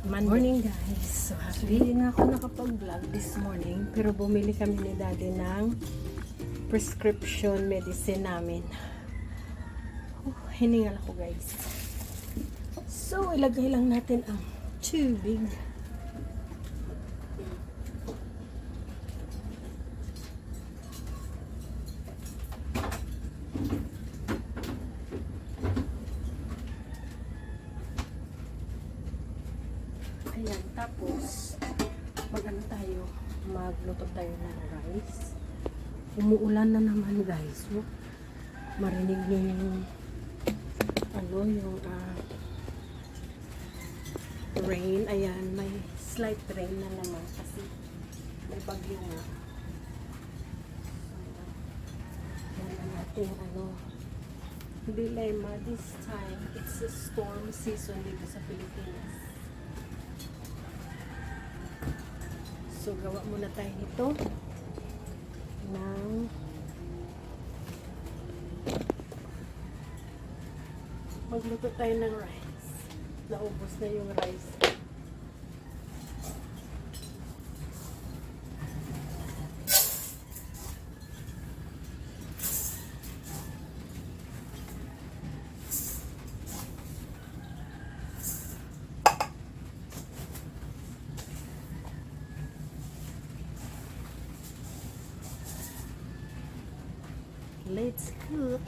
Morning guys. So happy. Hindi nga ako nakapag-vlog this morning, pero bumili kami ni Daddy ng prescription medicine namin. Hiningal ako guys. So ilagay lang natin ang tubig. Ayan, tapos magluto tayo ng rice. Umuulan na naman guys. So, marinig nyo yung rain. Ayan, may slight rain na naman kasi may bagyo nga. So, yan ang ating dilemma this time. It's a storm season dito sa Pilipinas. So, gawa muna tayo nito ng magluto tayo ng rice. Naubos na yung rice. Let's cook.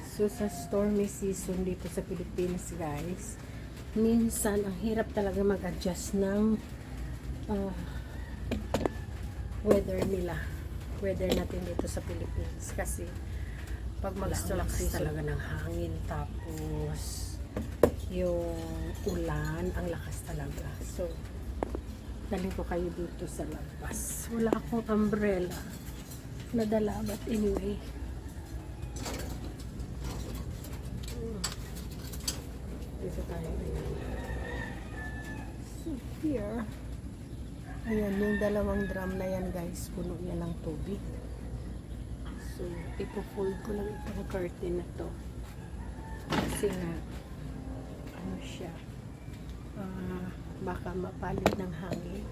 So sa stormy season dito sa Pilipinas guys, minsan ang hirap talaga mag-adjust ng weather natin dito sa Pilipinas kasi pag mag-lakas talaga ng hangin, tapos yung ulan, ang lakas talaga. So dali ko kayo dito sa labas. Wala akong umbrella nadala, but anyway. Dito tayo. So here, ayan, yung dalawang drum na yan guys, puno niya ng tubig. So ipo-fold ko lang itong curtain na to kasi nga siya baka mapalit ng hangin.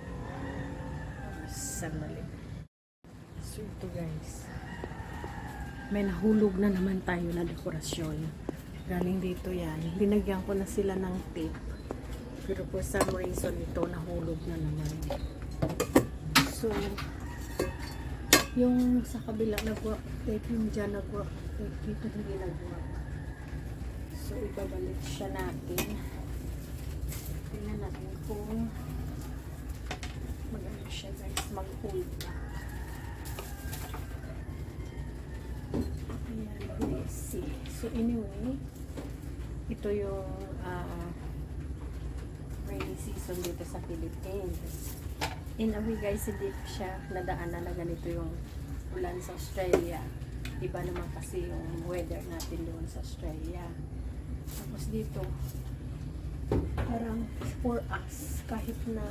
Sandali. So ito guys, may nahulog na naman tayo na dekorasyon. Galing dito yan. Binagyan ko na sila ng tape, pero for some reason ito nahulog na naman. So yung sa kabila nagwa tape, yung dyan nagwa tape, dito hindi nagwa. So ibabalik siya natin. Tingnan natin kung mag-ano siya guys, mag-hold back. Ayan, let's see. So anyway, ito yung rainy season dito sa Philippines. In a way guys, hindi siya nadaan na ganito yung ulan sa Australia. Iba naman kasi yung weather natin doon sa Australia. Tapos dito, parang for us, kahit na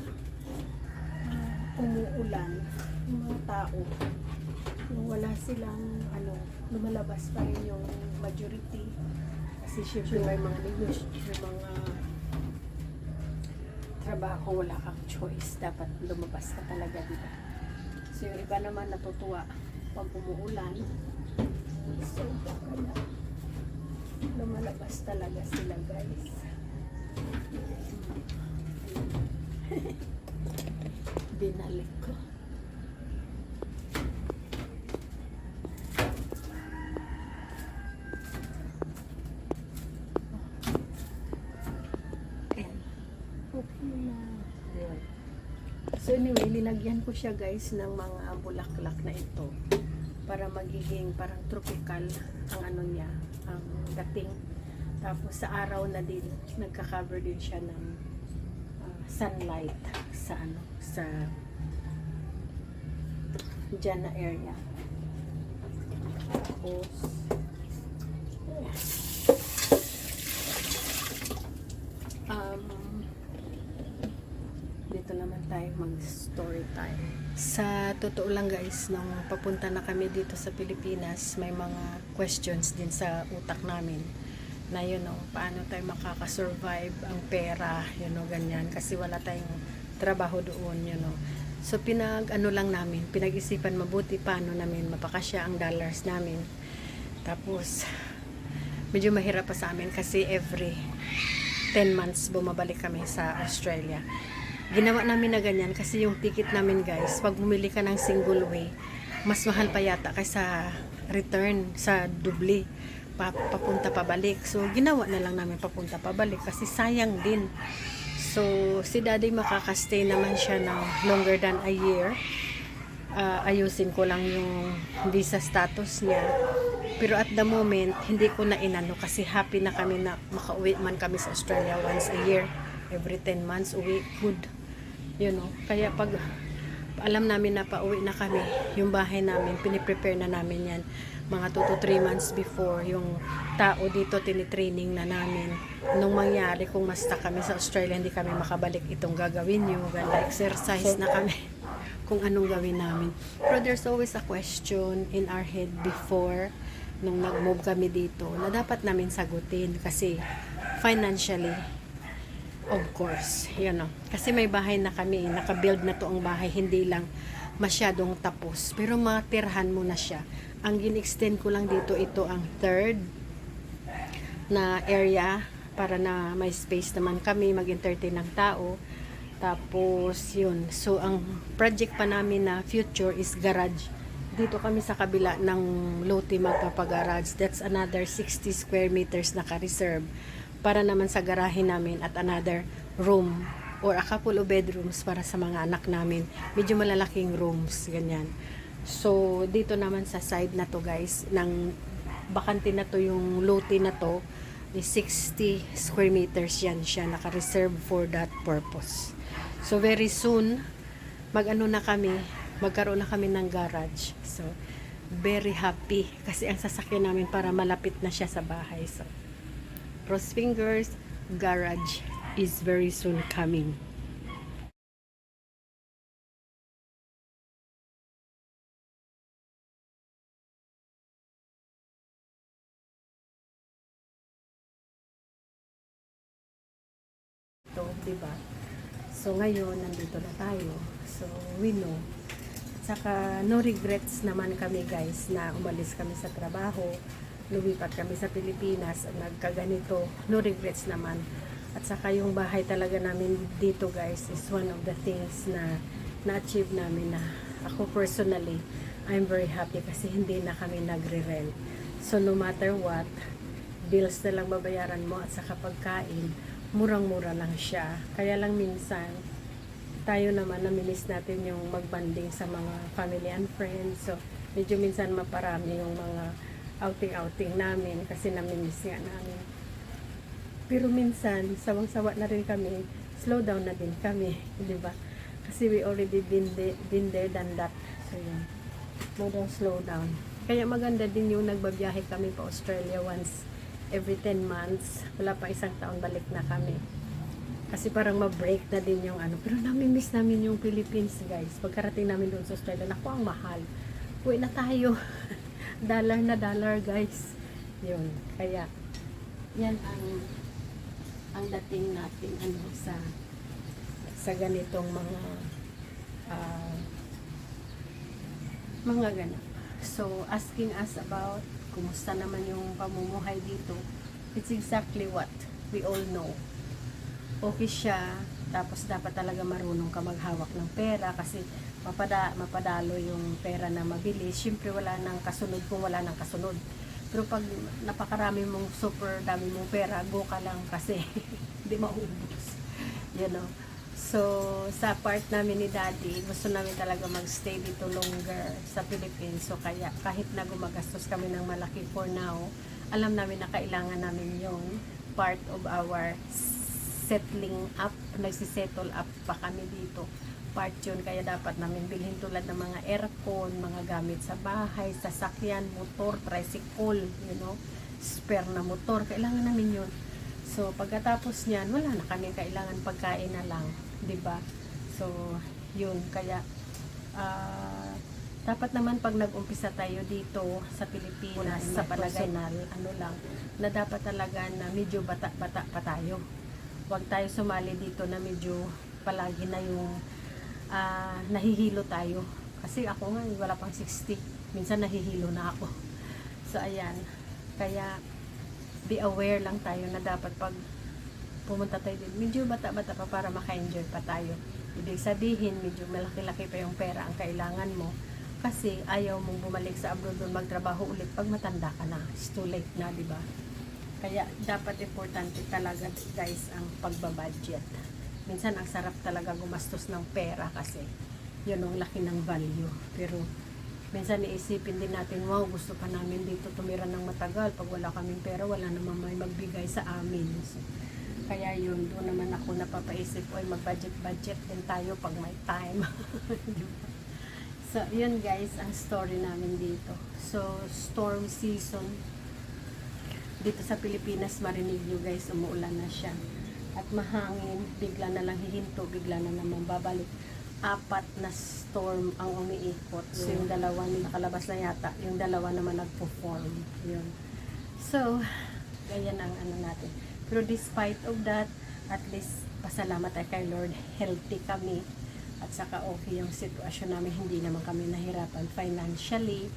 umuulan, yung mga tao, yung wala silang lumalabas pa rin yung majority. Kasi syempre may mga negosyo, may mga trabaho, wala kang choice, dapat lumabas ka talaga, diba? So yung iba naman natutuwa pag umuulan, so baka na lumalabas talaga sila guys. Binalik ko. Ayan. Okay na. So anyway, nilagyan ko siya guys ng mga bulaklak na ito para magiging parang tropical ang niya, ang dating. Tapos sa araw na din, nagka-cover din siya ng sunlight sa dyan na area. Tapos dito naman tayo mag-story time. Sa totoo lang guys, nung papunta na kami dito sa Pilipinas, may mga questions din sa utak namin. na paano tayo makakasurvive ang pera, ganyan, kasi wala tayong trabaho doon, So lang namin, pinag-isipan mabuti paano namin mapakasya ang dollars namin. Tapos medyo mahirap pa sa amin kasi every 10 months bumabalik kami sa Australia. Ginawa namin na ganyan kasi yung ticket namin, guys, pag bumili ka ng single way, mas mahal pa yata kaysa return sa dubli, papunta pabalik. So ginawa na lang namin papunta pabalik kasi sayang din. So si daddy makakastay naman siya ng longer than a year. Ayusin ko lang yung visa status niya, pero at the moment hindi ko na inano kasi happy na kami na makauwi man kami sa Australia once a year, every 10 months uwi, good, kaya pag alam namin na pauwi na kami, yung bahay namin piniprepare na namin yan mga 2 to 3 months before. Yung tao dito tinitraining na namin nung mangyari kung masta kami sa Australia hindi kami makabalik, itong gagawin nyo, ganda exercise na kami kung anong gawin namin. Pero there's always a question in our head before nung nag-move kami dito na dapat namin sagutin kasi financially, of course, kasi may bahay na kami, nakabuild na to ang bahay, hindi lang masyadong tapos, pero matirhan mo na siya. Ang gin-extend ko lang dito, ito ang third na area para na may space naman kami mag-entertain ng tao. Tapos yun, so ang project pa namin na future is garage. Dito kami sa kabila ng lote magpapagarage. That's another 60 square meters naka-reserve para naman sa garahe namin at another room or a couple of bedrooms para sa mga anak namin. Medyo malalaking rooms, ganyan. So dito naman sa side na to, guys, ng bakante na to, yung lote na to, is 60 square meters yan siya, naka-reserve for that purpose. So very soon magkaroon na kami ng garage. So very happy kasi ang sasakyan namin para malapit na siya sa bahay. So cross fingers, garage is very soon coming. Ito, diba? So ngayon nandito na tayo. So we know. At saka no regrets naman kami, guys, na umalis kami sa trabaho, lumipat kami sa Pilipinas at nagkaganito. No regrets naman. At saka yung bahay talaga namin dito, guys, is one of the things na na-achieve namin, na ako personally, I'm very happy kasi hindi na kami nagre-rent. So no matter what, bills na lang babayaran mo at saka pagkain, murang-mura lang siya. Kaya lang minsan, tayo naman namimiss natin yung magbanding sa mga family and friends. So, medyo minsan maparami yung mga outing-outing namin kasi namimiss nga namin. Pero minsan, sawang-sawa na rin kami, slow down na din kami, di ba? Kasi we already been there than that. So, yun. More slow down. Kaya maganda din yung nagbabiyahe kami pa Australia once every 10 months. Wala pa isang taon, balik na kami. Kasi parang ma-break na din yung Pero nami-miss namin yung Philippines, guys. Pagkarating namin doon sa Australia, naku, ang mahal. Uwi na tayo. Dollar na dollar, guys. Yun. Kaya, yan ang dating natin sa ganitong mga ganap. So, asking us about kumusta naman yung pamumuhay dito, it's exactly what we all know. Okay siya, tapos dapat talaga marunong ka maghawak ng pera kasi mapadalo yung pera na mabilis. Siyempre wala nang kasunod kung wala nang kasunod. Pero pag napakarami mong super dami mong pera, go ka lang kasi hindi maubos. So, sa part namin ni Daddy, gusto namin talaga magstay dito longer sa Philippines. So, kaya kahit na gumagastos kami ng malaki for now, alam namin na kailangan namin yung part of our settling up. Nagsisettle up pa kami dito. Part yun, kaya dapat namin bilhin tulad ng mga aircon, mga gamit sa bahay, sasakyan, motor, tricycle, spare na motor. Kailangan namin yun. So, pagkatapos niyan, wala na kami kailangan, pagkain na lang. 'Di ba? So, yun, kaya dapat naman pag nag-umpisa tayo dito sa Pilipinas, sa personal, ano lang, na dapat talaga na medyo bata-bata pa tayo. Huwag tayo sumali dito na medyo palagi na yung nahihilo tayo. Kasi ako nga, wala pang 60. Minsan nahihilo na ako. So, ayan. Kaya, be aware lang tayo na dapat pag pumunta tayo dito, medyo bata-bata pa para maka-enjoy pa tayo. Ibig sabihin, medyo malaki-laki pa yung pera ang kailangan mo. Kasi ayaw mong bumalik sa abroad doon magtrabaho ulit pag matanda ka na. It's too late na, di ba? Kaya dapat importante talaga guys ang pagbabudget. Minsan ang sarap talaga gumastos ng pera kasi yun ang laki ng value. Pero minsan iisipin din natin, wow, gusto pa namin dito tumira ng matagal. Pag wala kaming pera, wala naman may magbigay sa amin. So, kaya yun, doon naman ako napapaisip, oy, mag-budget din tayo pag may time. Diba? So, yun guys, ang story namin dito. So, storm season. Dito sa Pilipinas, marinig nyo guys, umuulan na siya. At mahangin, bigla na lang hihinto, bigla na naman babalik. 4 na storm ang umiikot. So, yung dalawa nakalabas na yata, yung dalawa naman nagpo-form. Yun. So, ganyan ang ano natin. Pero despite of that, at least pasalamat tayo kay Lord, healthy kami. At saka okay yung sitwasyon namin, hindi naman kami nahirapan financially.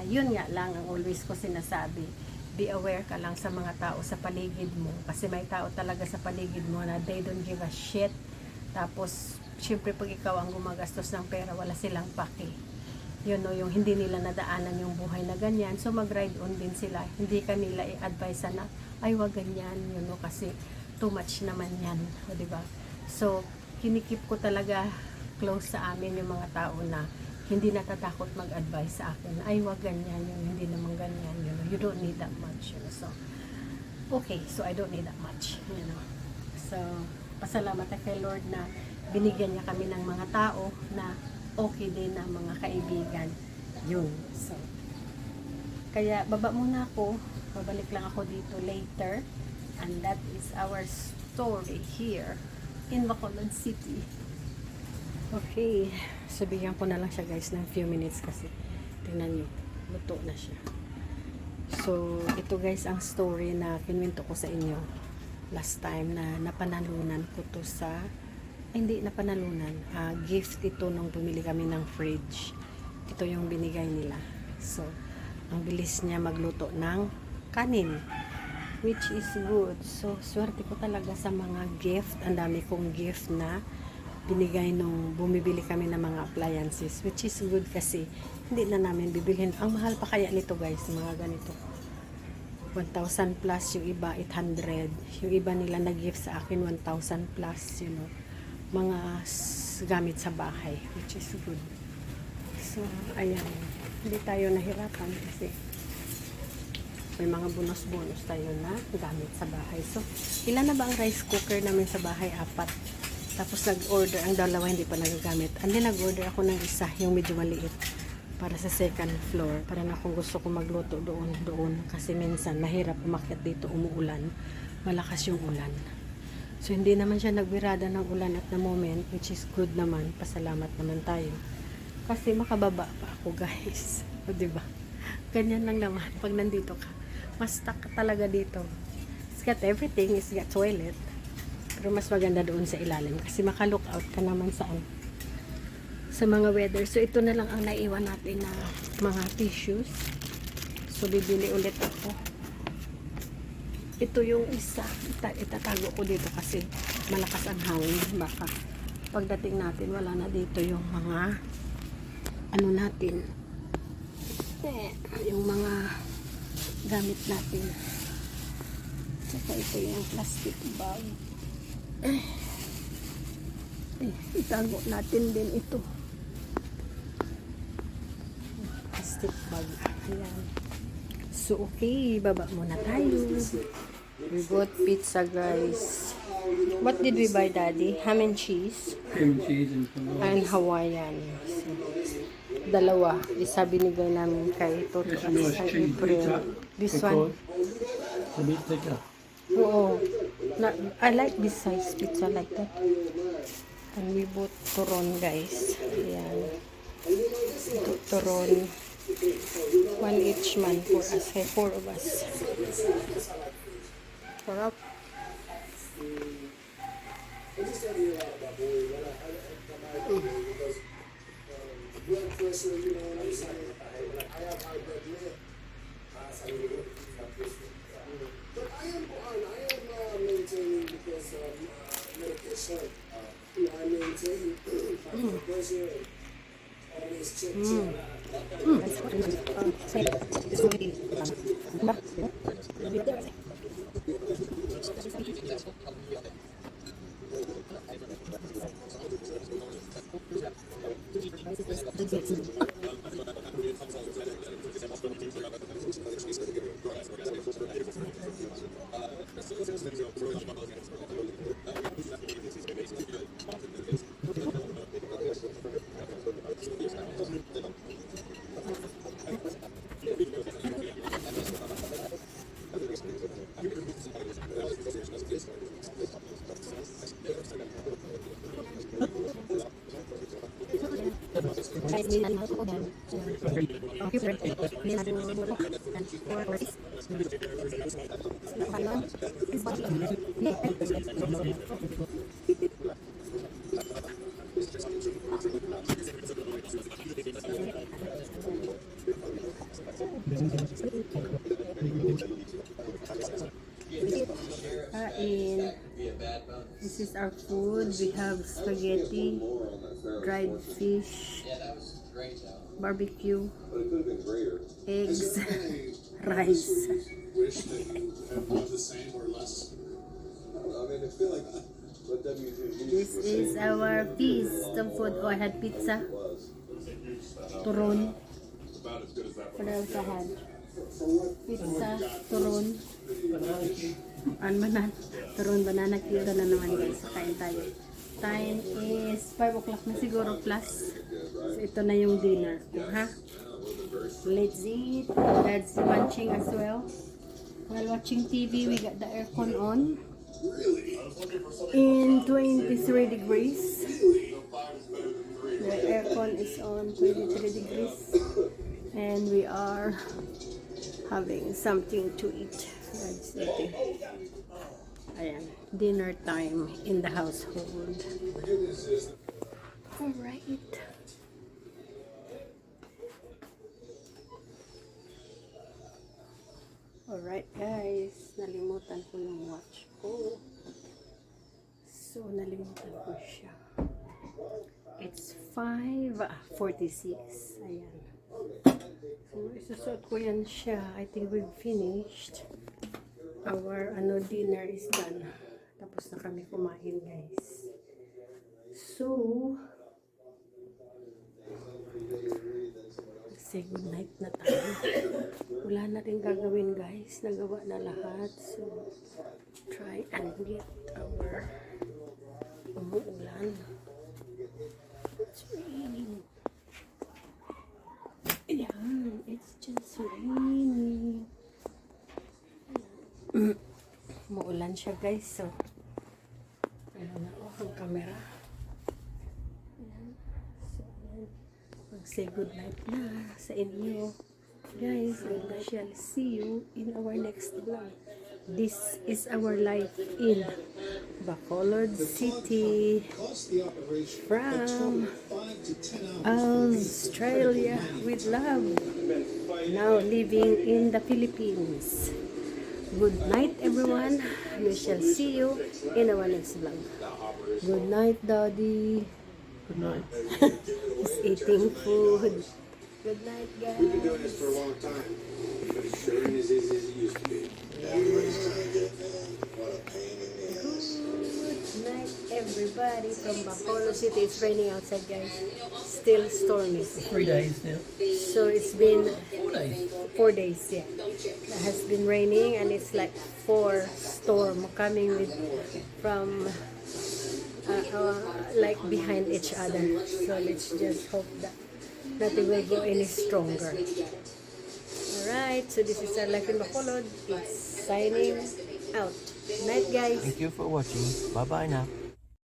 Yun nga lang ang always ko sinasabi. Be aware ka lang sa mga tao sa paligid mo. Kasi may tao talaga sa paligid mo na they don't give a shit. Tapos, syempre pag ikaw ang gumagastos ng pera, wala silang pake. Yun no, yung hindi nila nadaanan yung buhay na ganyan. So, mag-ride on din sila. Hindi ka nila i-advise na, ay wag ganyan, yun no, kasi too much naman yan. O, diba? So, kinikip ko talaga close sa amin yung mga tao na hindi natatakot mag-advise sa akin. Ay, wag ganyan, yung hindi naman ganyan, you know, you don't need that much, you know. So, okay, so I don't need that much, you know. So, pasalamat na kay Lord na binigyan niya kami ng mga tao na okay din na mga kaibigan. Yun. So, kaya baba muna ako, babalik lang ako dito later, and that is our story here in Bacolod City. Okay, sabihan ko na lang siya guys ng few minutes kasi tingnan nyo, luto na siya. So, ito guys ang story na kinuwento ko sa inyo last time na napanalunan ko to sa, hindi napanalunan, gift ito nung bumili kami ng fridge. Ito yung binigay nila. So, ang bilis niya magluto ng kanin, which is good. So, swerte ko talaga sa mga gift. Ang dami kong gift na binigay nung bumibili kami ng mga appliances, which is good kasi hindi na namin bibilhin. Ang mahal pa kaya nito guys, mga ganito. 1,000 plus, yung iba 800. Yung iba nila nag-gift sa akin 1,000 plus, you know. Mga gamit sa bahay, which is good. So, ayan. Hindi tayo nahirapan kasi may mga bonus-bonus tayo na gamit sa bahay. So, ilan na ba ang rice cooker namin sa bahay? 4. Tapos nag-order, ang dalawa hindi pa nagagamit. And then nag-order ako ng isa, yung medyo maliit, para sa second floor. Para na kung gusto ko magluto doon. Kasi minsan, mahirap umakyat dito, umuulan. Malakas yung ulan. So, hindi naman siya nagbirada ng ulan at the moment, which is good naman. Pasalamat naman tayo. Kasi makababa pa ako, guys. O, diba? Ganyan lang naman. Pag nandito ka, mas stuck ka talaga dito. It's got everything. It's got toilet. Pero mas maganda doon sa ilalim. Kasi maka-look out ka naman sa mga weather. So, ito na lang ang naiwan natin na mga tissues. So, bibili ulit ako. Ito yung isa. Itatago ko dito kasi malakas ang hangin. Baka pagdating natin, wala na dito yung mga ano natin. Yung mga gamit natin. Saka ito yung plastic bag. Itago natin din ito. Plastic bag. Ayan. So, okay. Baba muna tayo. We bought pizza, guys. What did we buy, Daddy? Ham and cheese? Ham cheese and Hawaiian. So, dalawa. Isa binigay namin kay Toto at sa April. This one? a bit thicker. Oo. I like this size pizza like that. And we bought turon, guys. Ayan. turon. 1 each man for us. 4 of us. Sarap. Kain. This is our food. We have spaghetti, dried fish, barbecue, eggs, rice. This is our feast of food. Oh, I had pizza, turon. What else I had? Pizza, turon. Banan, turon, banana cue na naman guys. Kain tayo. Time is 5 o'clock na siguro plus. So ito na yung dinner ko, ha? Let's eat. Dad's munching as well. While watching TV, we got the aircon on. In 23 degrees. The aircon is on 23 degrees. And we are having something to eat. Let's eat. Ayan, dinner time in the household. Alright. Alright guys, nalimutan ko yung watch ko. So, nalimutan ko siya. It's 5:46. Ayan. So, isusot ko yan siya. I think we've finished. Our dinner is done. Tapos na kami kumain, guys. So, say good night na tayo. Wala na rin gagawin, guys. Nagawa na lahat. So, try and get our umuulan. It's raining. Ayan, it's just raining. Muulan siya guys, so ano na ang camera. Ayan. So, ayan. Mag-say good night na sa inyo guys, and I shall see you in our next vlog. This is our life in Bacolod City from Australia with love, now living in the Philippines. Good night everyone. We shall see you in our next vlog. Good night, Daddy. Good night. He's eating food. Good night, guys. We've been doing this for a long time, but it sure ain't as easy as it used to be. Everybody's trying to get there. What a pain in the ass. Good night, everybody from Bacolod City. It's raining outside, guys. Still stormy. 3 days now. So it's been 4 days. 4 days, yeah. It has been raining and it's like 4 storm coming with from like behind each other. So let's just hope that nothing will go any stronger. Alright, so this is our life in Bacolod. It's signing out. Night, guys. Thank you for watching. Bye bye now.